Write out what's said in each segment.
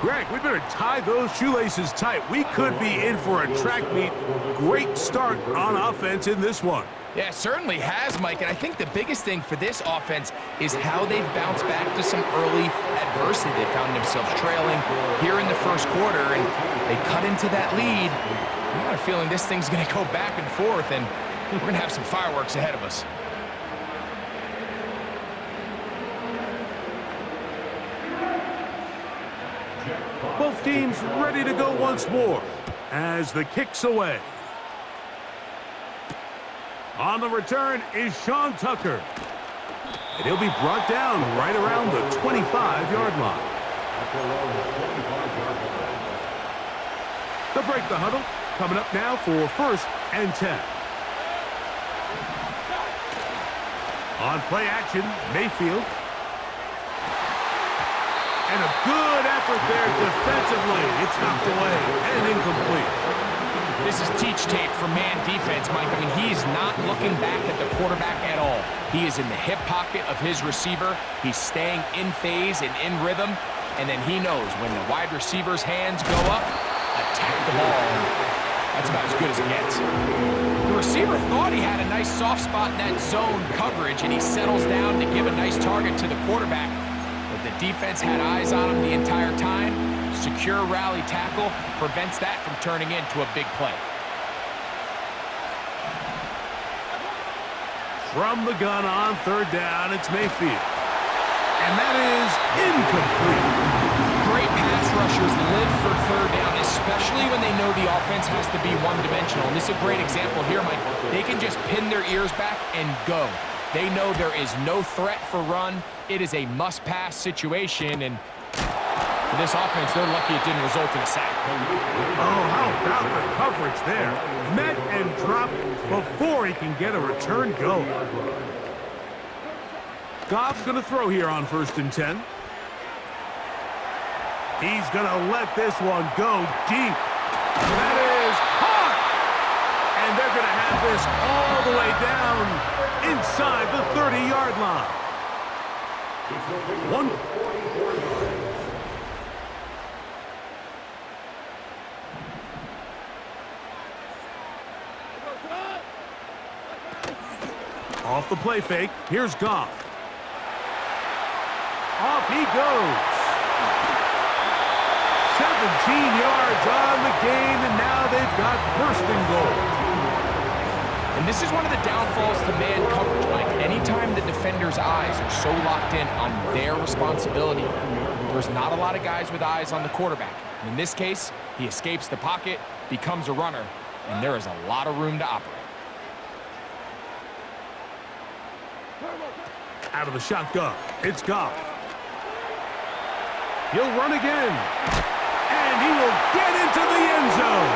Greg, we better tie those shoelaces tight. We could be in for a track meet. Great start on offense in this one. Yeah, it certainly has, Mike, and I think the biggest thing for this offense is how they've bounced back to some early adversity. They found themselves trailing here in the first quarter, and they cut into that lead. I got a feeling this thing's going to go back and forth, and we're going to have some fireworks ahead of us. Both teams ready to go once more as the kick's away. On the return is Sean Tucker. And he'll be brought down right around the 25-yard line. They'll break the huddle. Coming up now for 1st and 10. On play action, Mayfield. And a good effort there defensively. It's knocked away and incomplete. This is teach tape for man defense, Mike. I mean, he's not looking back at the quarterback at all. He is in the hip pocket of his receiver. He's staying in phase and in rhythm. And then he knows when the wide receiver's hands go up, attack the ball. That's about as good as it gets. The receiver thought he had a nice soft spot in that zone coverage, and he settles down to give a nice target to the quarterback. But the defense had eyes on him the entire time. Secure rally tackle prevents that from turning into a big play. From the gun on 3rd down, it's Mayfield. And that is incomplete. Great pass rushers live for 3rd down, especially when they know the offense has to be one-dimensional. And this is a great example here, Mike. They can just pin their ears back and go. They know there is no threat for run. It is a must-pass situation, and for this offense, they're lucky it didn't result in a sack. Oh, how about the coverage there? Met and dropped before he can get a return go. Goff's going to throw here on 1st and 10. He's going to let this one go deep. That is hot! And they're going to have this all the way down inside the 30-yard line. Off the play fake, here's Goff. Off he goes. 17 yards on the gain, and now they've got 1st and goal. And this is one of the downfalls to man coverage, Mike. Anytime the defender's eyes are so locked in on their responsibility, there's not a lot of guys with eyes on the quarterback. And in this case, he escapes the pocket, becomes a runner, and there is a lot of room to operate. Out of the shotgun, it's Goff. He'll run again. And he will get into the end zone.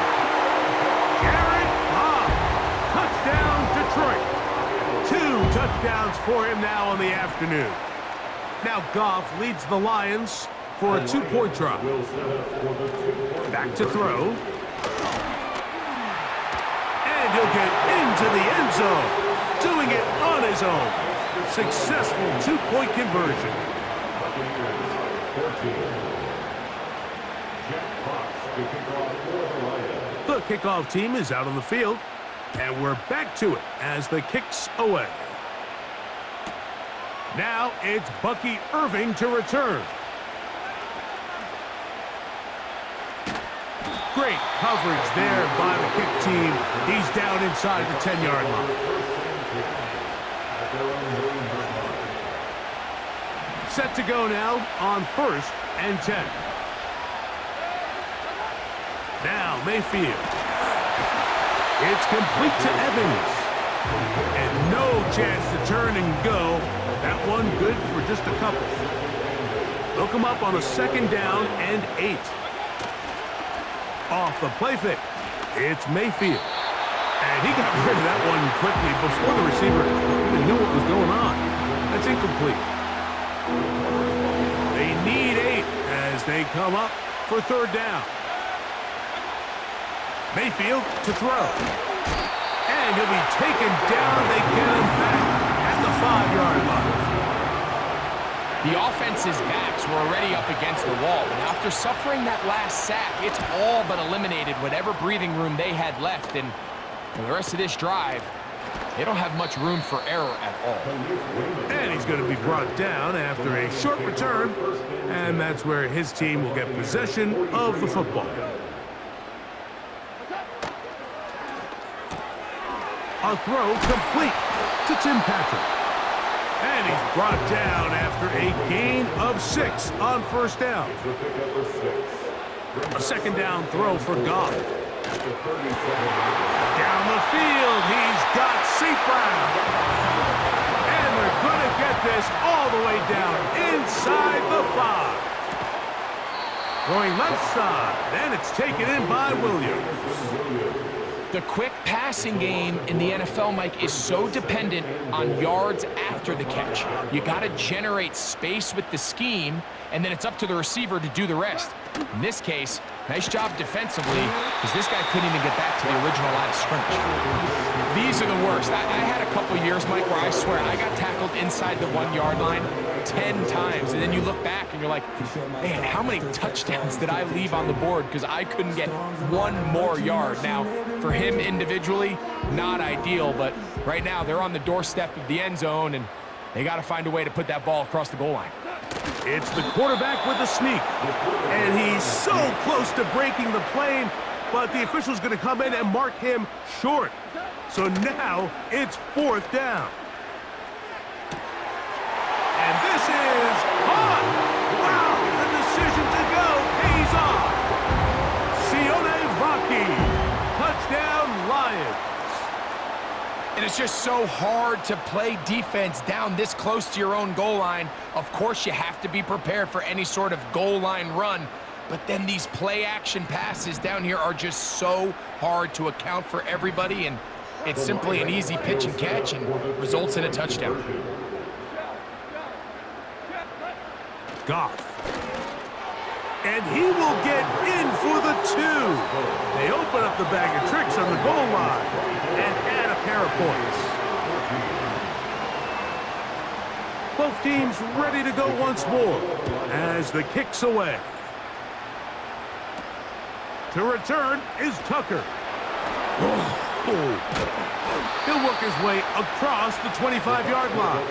Jared Goff. Touchdown, Detroit. 2 touchdowns for him now on the afternoon. Now Goff leads the Lions for a 2-point drop. Back to throw. And he'll get into the end zone. Doing it on his own. Successful 2-point conversion. The kickoff team is out on the field, and we're back to it as the kick's away. Now it's Bucky Irving to return. Great coverage there by the kick team. He's down inside the 10-yard line. Set to go now on 1st and 10. Now Mayfield. It's complete to Evans. And no chance to turn and go. That one good for just a couple. They'll come up on a 2nd down and 8. Off the play fake, it's Mayfield. And he got rid of that one quickly before the receiver even knew what was going on. That's incomplete. They need 8 as they come up for 3rd down. Mayfield to throw. And he'll be taken down. They get him back at the 5-yard line. The offense's backs were already up against the wall, but after suffering that last sack, it's all but eliminated whatever breathing room they had left, and for the rest of this drive, they don't have much room for error at all. And he's going to be brought down after a short return, and that's where his team will get possession of the football. A throw complete to Tim Patrick. And he's brought down after a gain of 6 on first down. A second down throw for Goff. Down the field, he's got St. Brown. And they're going to get this all the way down inside the 5. Throwing left side, and it's taken in by Williams. The quick passing game in the NFL, Mike, is so dependent on yards after the catch. You got to generate space with the scheme, and then it's up to the receiver to do the rest. In this case, nice job defensively, because this guy couldn't even get back to the original line of scrimmage. These are the worst. I had a couple years, Mike, where I swear I got tackled inside the 1-yard line 10 times, and then you look back and you're like, man, how many touchdowns did I leave on the board because I couldn't get one more yard? Now, for him individually, not ideal, but right now they're on the doorstep of the end zone, and they got to find a way to put that ball across the goal line. It's the quarterback with the sneak, and he's so close to breaking the plane, but the official's going to come in and mark him short. So now it's 4th down. And this is caught. Wow, the decision to go pays off. Sione Vaki, touchdown Lions. And it's just so hard to play defense down this close to your own goal line. Of course, you have to be prepared for any sort of goal line run, but then these play-action passes down here are just so hard to account for everybody, and it's simply an easy pitch and catch and results in a touchdown. Goff. And he will get in for the 2. They open up the bag of tricks on the goal line and add a pair of points. Both teams ready to go once more as the kick's away. To return is Tucker. He'll work his way across the 25-yard line.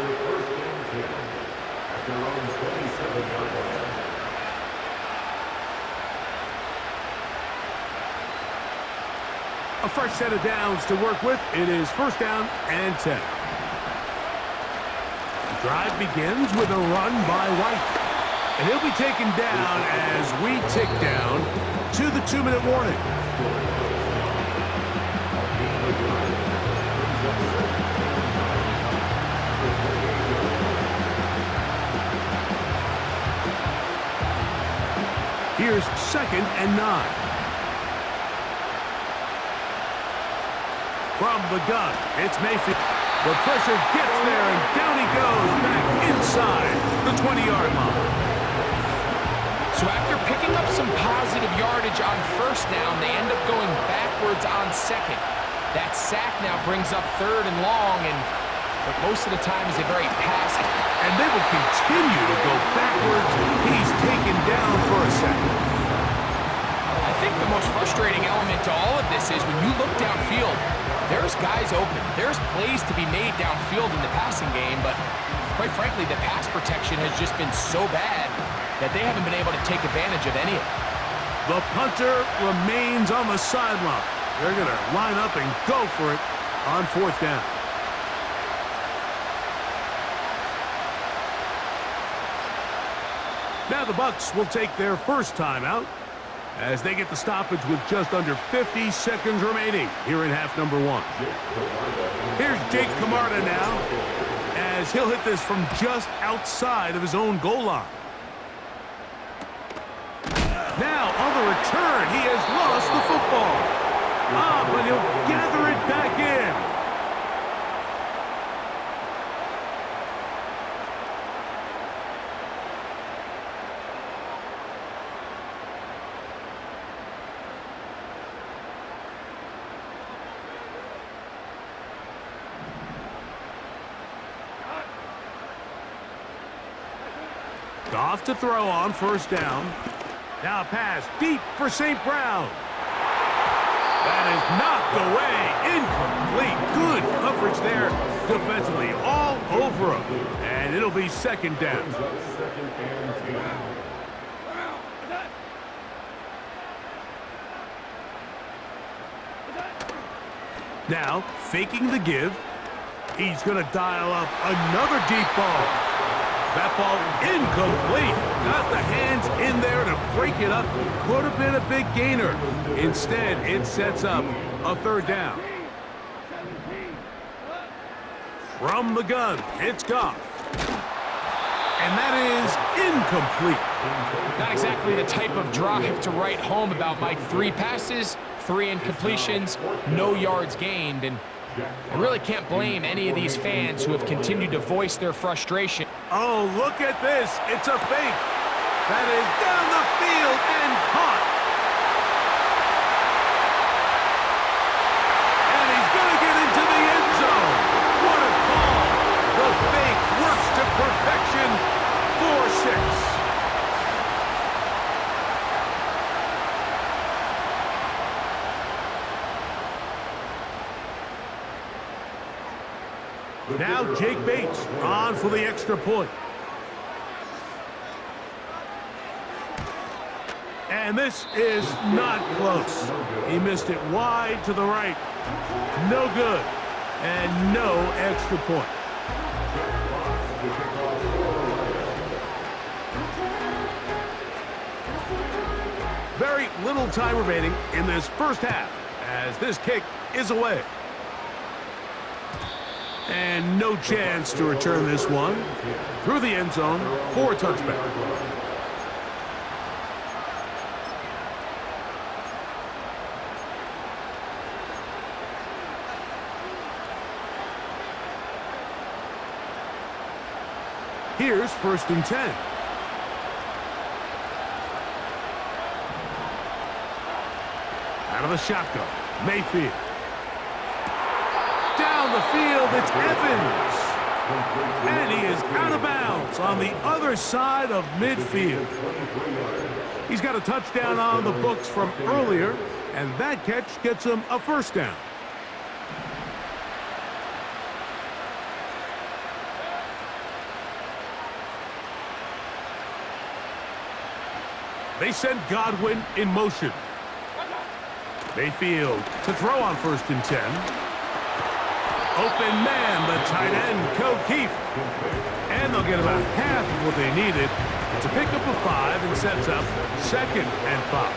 A fresh set of downs to work with. It is 1st down and 10. The drive begins with a run by White. And he'll be taken down as we tick down to the 2-minute warning. Here's 2nd and 9. From the gun, it's Mayfield. The pressure gets there, and down he goes back inside the 20-yard line. So after picking up some positive yardage on 1st down, they end up going backwards on 2nd. That sack now brings up 3rd and long, but most of the time is a very passive. And they will continue to go backwards. He's taken down for a second. I think the most frustrating element to all of this is when you look downfield, there's guys open. There's plays to be made downfield in the passing game, but quite frankly, the pass protection has just been so bad that they haven't been able to take advantage of any of it. The punter remains on the sideline. They're going to line up and go for it on 4th down. Now the Bucs will take their first timeout as they get the stoppage with just under 50 seconds remaining here in half number 1. Here's Jake Camarda now as he'll hit this from just outside of his own goal line. Now on the return, he has lost the football. But he'll gather it back in. Goff to throw on first down. Now a pass deep for St. Brown. That is knocked away. Incomplete. Good coverage there defensively. All over him. And it'll be second down. Now, faking the give. He's going to dial up another deep ball. That ball incomplete. Got the hands in there to break it up. Could have been a big gainer. Instead, it sets up a third down. From the gun, it's Goff. And that is incomplete. Not exactly the type of drive to write home about, Mike. 3 passes, 3 incompletions, no yards gained. And I really can't blame any of these fans who have continued to voice their frustration. Oh, look at this. It's a fake. That is down the field and caught. And he's going to get into the end zone. What a call. The fake works to perfection. 4-6. Now Jake Bates on for the extra point. And this is not close. He missed it wide to the right. No good. And no extra point. Very little time remaining in this first half as this kick is away. And no chance to return this one through the end zone for a touchback. Here's 1st and 10. Out of the shotgun, Mayfield. Down the field, it's Evans. And he is out of bounds on the other side of midfield. He's got a touchdown on the books from earlier, and that catch gets him a first down. They send Godwin in motion. Mayfield to throw on 1st and 10. Open man, the tight end, Keith. And they'll get about half of what they needed to pick up a 5 and sets up 2nd and 5.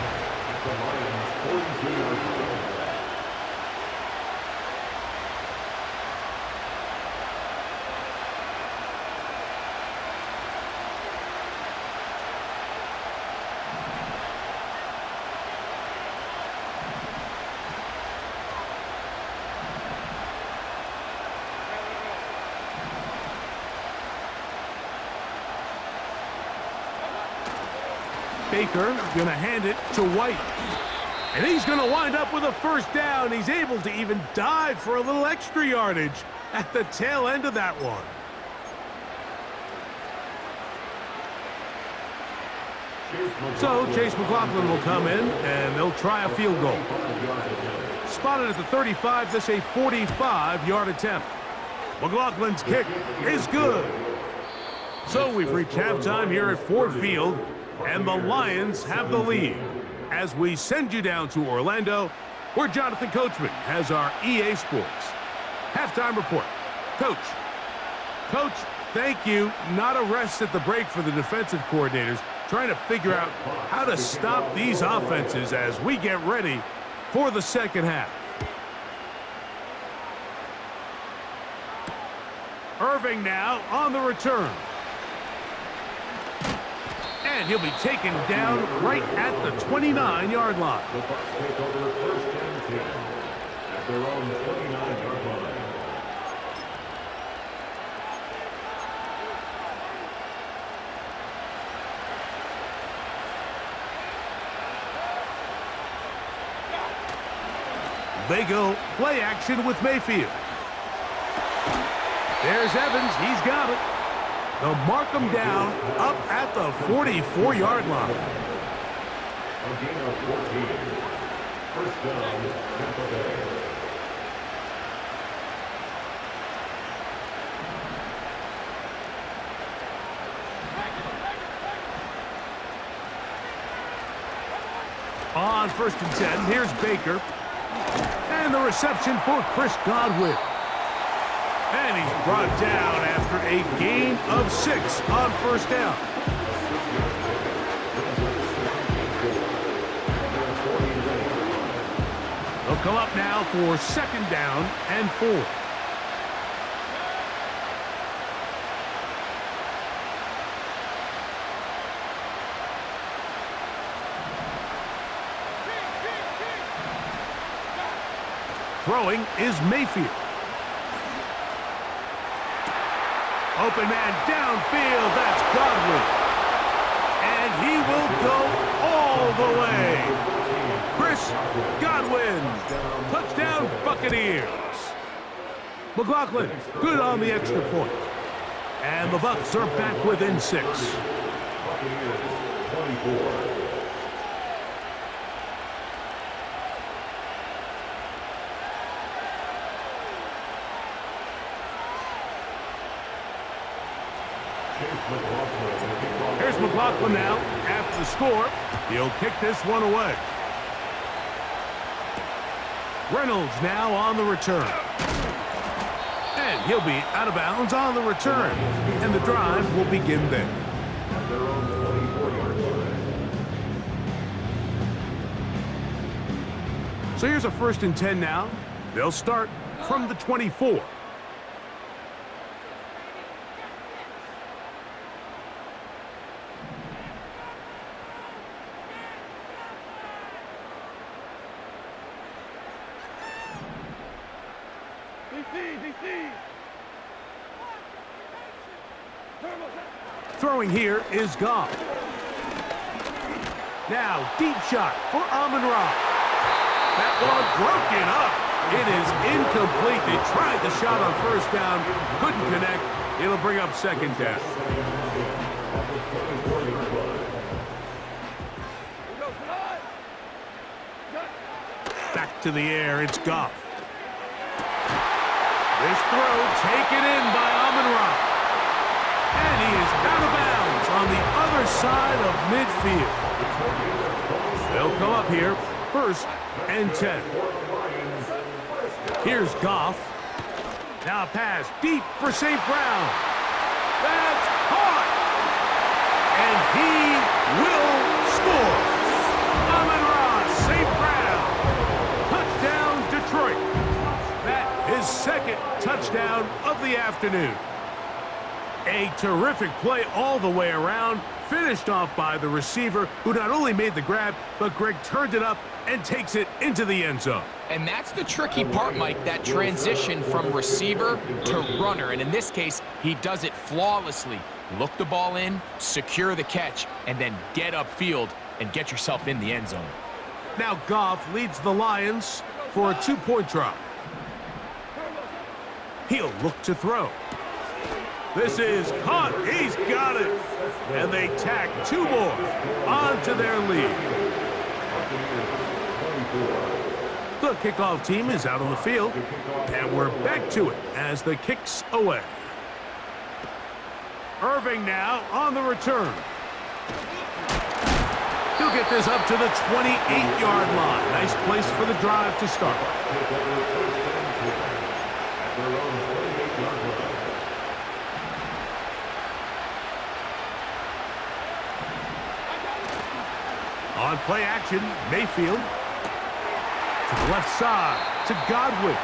Baker going to hand it to White. And he's going to wind up with a first down. He's able to even dive for a little extra yardage at the tail end of that one. So Chase McLaughlin will come in, and they'll try a field goal. Spotted at the 35, this a 45-yard attempt. McLaughlin's kick is good. So we've reached halftime here at Ford Field, and the Lions have the lead. As we send you down to Orlando, where Jonathan Coachman has our EA Sports halftime report. Coach, thank you. Not a rest at the break for the defensive coordinators, trying to figure out how to stop these offenses as we get ready for the second half. Irving now on the return. And he'll be taken down right at the 29-yard line. The Bucs take over 1st and 10 at their own 29-yard line. They go play action with Mayfield. There's Evans. He's got it. They'll mark them down up at the 44-yard line. A gain of 14. First down, Tampa Bay. On 1st and 10, here's Baker. And the reception for Chris Godwin. And he's brought down after a gain of 6 on 1st down. They'll come up now for 2nd down and 4. Throwing is Mayfield. Open man downfield, that's Godwin. And he will go all the way. Chris Godwin, touchdown Buccaneers. McLaughlin, good on the extra point. And the Bucs are back within 6. Buccaneers, 24. Here's McLaughlin now. After the score, he'll kick this one away. Reynolds now on the return. And he'll be out of bounds on the return. And the drive will begin there. At their own 24-yard line. So here's a 1st and 10 now. They'll start from the 24. Throwing here is Goff. Now, deep shot for Amon-Ra. That one broken up. It is incomplete. They tried the shot on 1st down, couldn't connect. It'll bring up 2nd down. Back to the air, it's Goff. This throw taken in by Amon-Ra. And he is out of bounds on the other side of midfield. They'll come up here, 1st and 10. Here's Goff. Now pass deep for St. Brown. That's caught. And he will score. Amon-Ra, St. Brown. Touchdown, Detroit. That is 2nd touchdown of the afternoon. A terrific play all the way around, finished off by the receiver, who not only made the grab, but Greg turned it up and takes it into the end zone. And that's the tricky part, Mike, that transition from receiver to runner. And in this case, he does it flawlessly. Look the ball in, secure the catch, and then get upfield and get yourself in the end zone. Now Goff leads the Lions for a 2-point drop. He'll look to throw. This is caught. He's got it. And they tack 2 more onto their lead. The kickoff team is out on the field, and we're back to it as the kick's away. Irving now on the return. He'll get this up to the 28-yard line. Nice place for the drive to start. On play action, Mayfield to the left side to Godwin.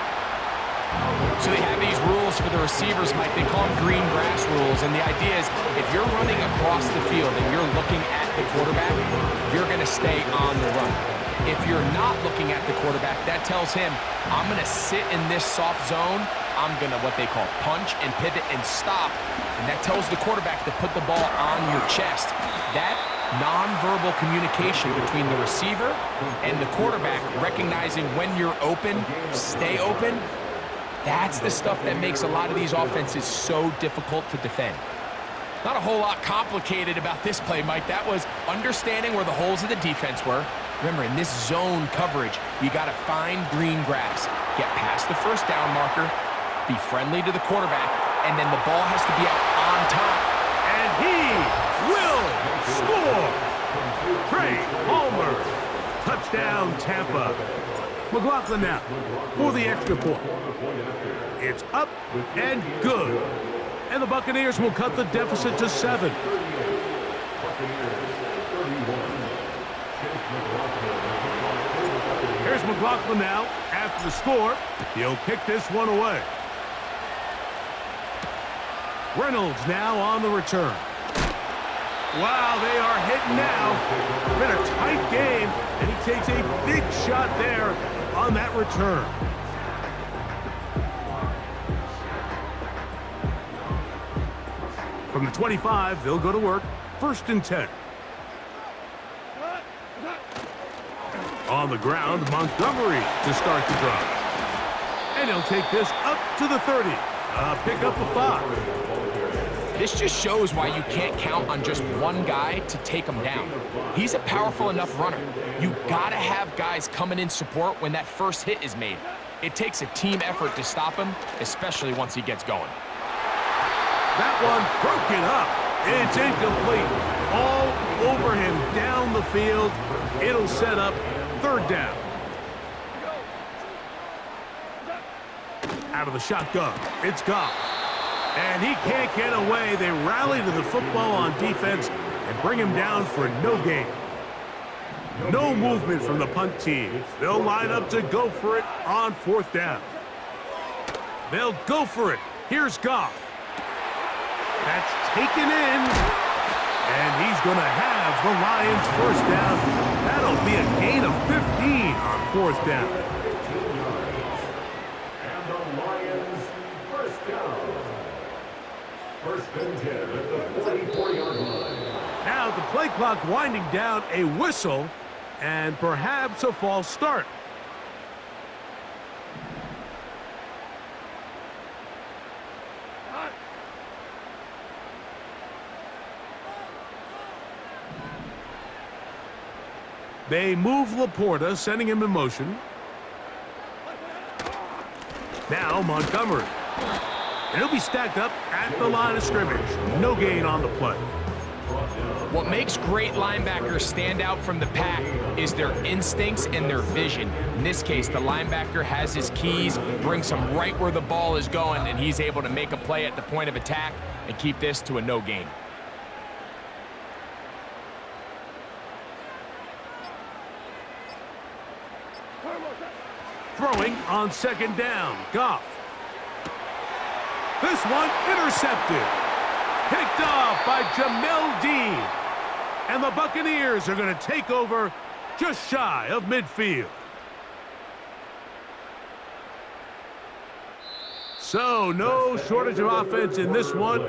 So they have these rules for the receivers, Mike. They call them green grass rules. And the idea is if you're running across the field and you're looking at the quarterback, you're going to stay on the run. If you're not looking at the quarterback, that tells him, I'm going to sit in this soft zone. I'm going to what they call punch and pivot and stop. And that tells the quarterback to put the ball on your chest. That nonverbal communication between the receiver and the quarterback, recognizing when you're open, stay open, that's the stuff that makes a lot of these offenses so difficult to defend. Not a whole lot complicated about this play, Mike. That was understanding where the holes of the defense were. Remember, in this zone coverage, you got to find green grass, get past the first down marker, be friendly to the quarterback, and then the ball has to be out on time. And he will score! Trey Palmer. Touchdown, Tampa. McLaughlin now for the extra point. It's up and good. And the Buccaneers will cut the deficit to 7. Here's McLaughlin now after the score. He'll kick this one away. Reynolds now on the return. Wow, they are hitting now. It's been a tight game, and he takes a big shot there on that return. From the 25, they'll go to work. 1st and 10. On the ground, Montgomery to start the drive. And he'll take this up to the 30. Pick up the 5. This just shows why you can't count on just one guy to take him down. He's a powerful enough runner. You gotta have guys coming in support when that first hit is made. It takes a team effort to stop him, especially once he gets going. That one broken up. It's incomplete. All over him down the field. It'll set up 3rd down. Out of the shotgun, it's Goff. And he can't get away. They rally to the football on defense and bring him down for no gain. No movement from the punt team. They'll line up to go for it on 4th down. They'll go for it. Here's Goff. That's taken in. And he's going to have the Lions 1st down. That'll be a gain of 15 on 4th down. And the Lions 1st down. 1st and 10 at the 44-yard line. Now the play clock winding down, a whistle and perhaps a false start. They move Laporta, sending him in motion. Now Montgomery. And he'll be stacked up at the line of scrimmage. No gain on the play. What makes great linebackers stand out from the pack is their instincts and their vision. In this case, the linebacker has his keys, brings him right where the ball is going, and he's able to make a play at the point of attack and keep this to a no gain. Throwing on 2nd down, Goff. This one intercepted. Picked off by Jamel Dean. And the Buccaneers are going to take over just shy of midfield. So, no shortage of offense in this one.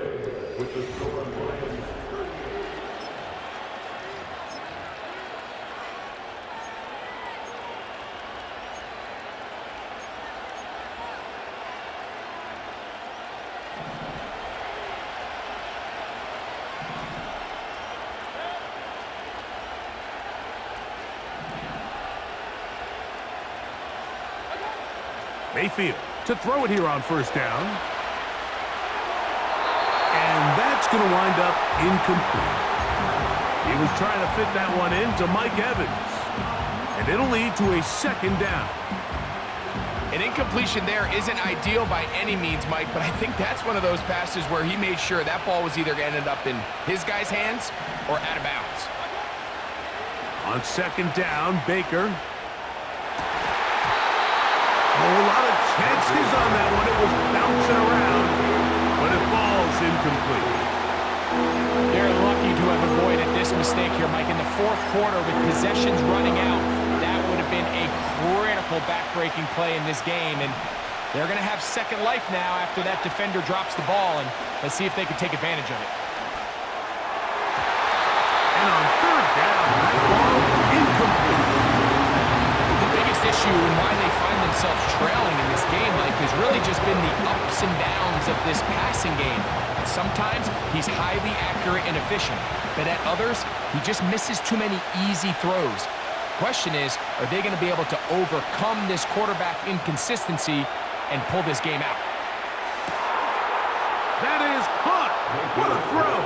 Mayfield to throw it here on 1st down. And that's going to wind up incomplete. He was trying to fit that one into Mike Evans. And it'll lead to a 2nd down. An incompletion there isn't ideal by any means, Mike, but I think that's one of those passes where he made sure that ball was either ended up in his guy's hands or out of bounds. On 2nd down, Baker. A lot of chances on that one. It was bouncing around, but it falls incomplete. They're lucky to have avoided this mistake here, Mike. In the 4th quarter, with possessions running out, that would have been a critical back-breaking play in this game, and they're going to have second life now after that defender drops the ball, and let's see if they can take advantage of it. And on 3rd down, that ball incomplete. The biggest issue and why they find themselves trailing in this game, Mike, has really just been the ups and downs of this passing game. And sometimes he's highly accurate and efficient, but at others, he just misses too many easy throws. Question is, are they going to be able to overcome this quarterback inconsistency and pull this game out? That is caught. What a throw.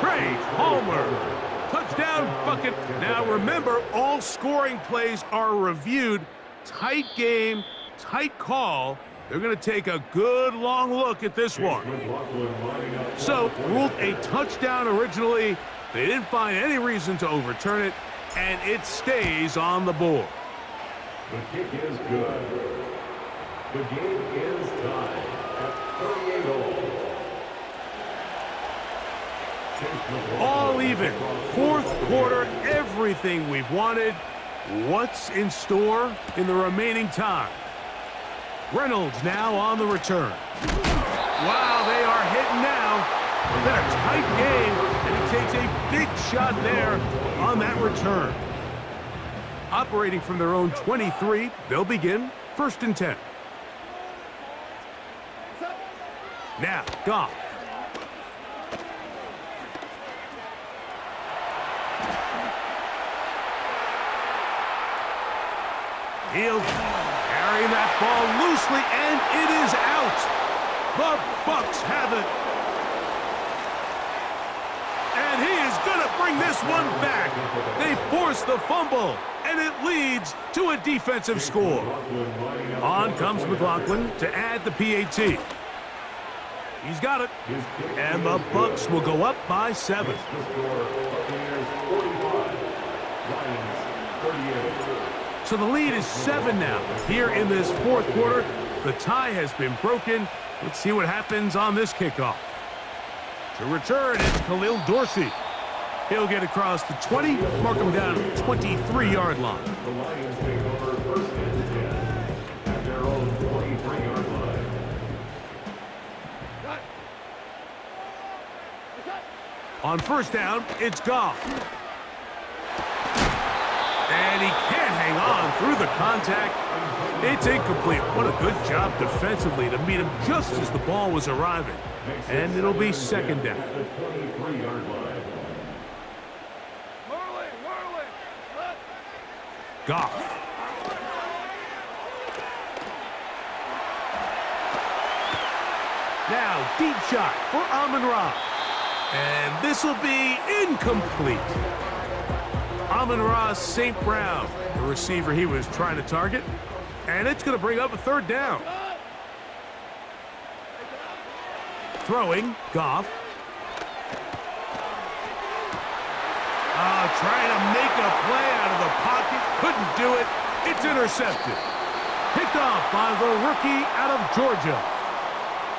Trey Palmer. Touchdown bucket. Now remember, all scoring plays are reviewed. Tight game, tight call. They're going to take a good long look at this one. So, ruled a touchdown originally. They didn't find any reason to overturn it, and it stays on the board. The kick is good. The game is tied at 38-all. All even. Fourth quarter, everything we've wanted. What's in store in the remaining time? Reynolds now on the return. Wow, they are hitting now. Been a tight game, and he takes a big shot there on that return. Operating from their own 23, they'll begin 1st and 10. Now, Goff. He'll carry that ball loosely, and it is out. The Bucs have it. And he is going to bring this one back. They force the fumble, and it leads to a defensive score. On comes McLaughlin to add the PAT. He's got it. And the Bucs will go up by 7. So the lead is 7 now. Here in this fourth quarter, the tie has been broken. Let's see what happens on this kickoff. To return, it's Khalil Dorsey. He'll get across the 20, mark him down to the 23-yard line. The Lions take over 1st and 10 at their own 23-yard line. On 1st down, it's Goff. And he can't hang on through the contact. It's incomplete. What a good job defensively to meet him just as the ball was arriving. And it'll be 2nd down. At the 23-yard line. Goff. Now, deep shot for Amon-Ra. And this will be incomplete. Amon-Ra St. Brown, the receiver he was trying to target. And it's going to bring up a 3rd down. Throwing, Goff. Trying to make a play out of the pocket. Couldn't do it. It's intercepted. Picked off by the rookie out of Georgia.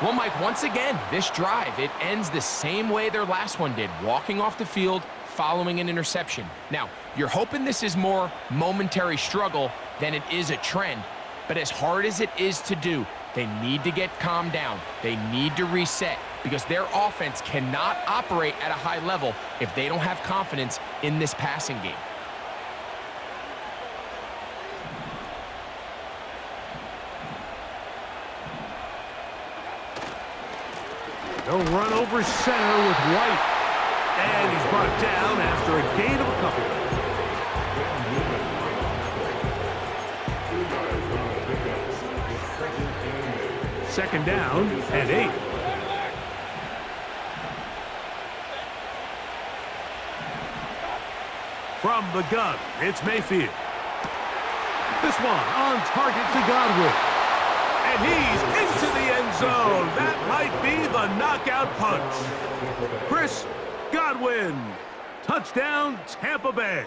Well, Mike, once again, this drive, it ends the same way their last one did, walking off the field, following an interception. Now, you're hoping this is more momentary struggle than it is a trend, but as hard as it is to do, they need to get calmed down. They need to reset because their offense cannot operate at a high level if they don't have confidence in this passing game. They'll run over center with White. And he's brought down after a gain of a couple. 2nd down and 8. From the gun, it's Mayfield. This one on target to Godwin. And he's into the end zone. That might be the knockout punch. Chris Godwin. Touchdown, Tampa Bay.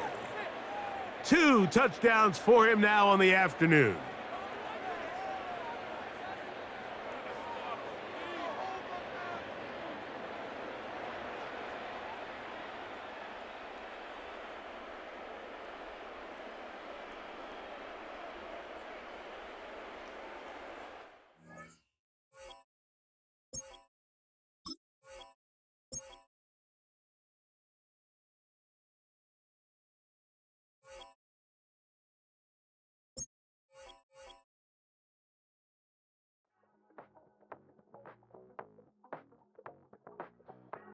2 touchdowns for him now on the afternoon.